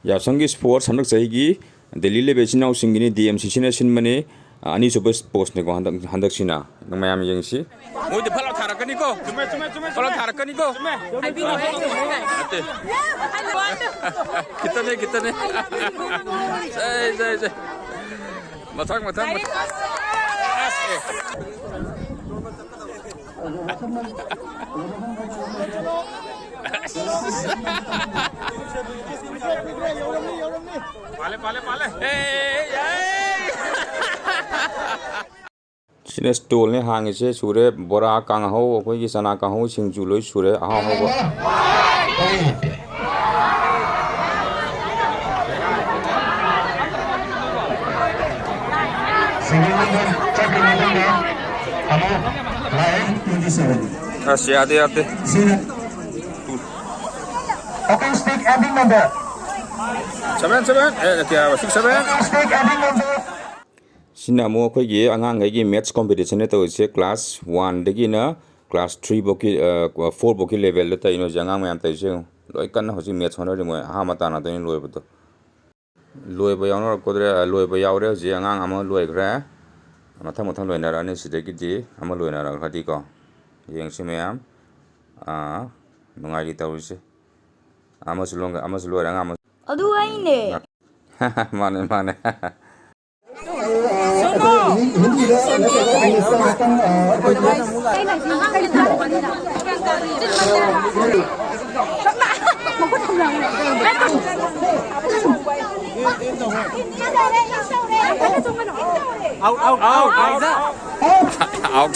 यासंगी sports हंदक चहीगी Delhi level Chenab सिंगिनी DMCCना सिनमनी अनि super sports ने को हंदक सिना नमायाम यंगसी मोदि फलाव थारकनिको फलाव थारकनिको कितने जय मथक पाले सिने स्टोल ने हांगे से सुरे बोरा कांगहो अखोई की सना कांगहो सिंजु लोई सुरे आहा हो आते Acoustic ending number. 7 क्या 6 7 Acoustic ending number. सिनामो अखोई आंगांग की मैथ्स कॉम्पिटिशन तो इसे क्लास 1 दगी ना क्लास 3 बोकी 4 बोकी लेवल ता इनो जंगांग मैम तइसे लोय कन्न होसि मैथ्स होनो रिमो हा मता ना तइन लोय बतो लोय ब यावनो कोदरे लोय ब यावरे जे आंगांग अमा लोय ग्रा मथा लोयना राने सिदगी दि अमा लोयना रा खादि को येंगसि मैम नुंगाई तawise लोय रंगा अदु आइने माने out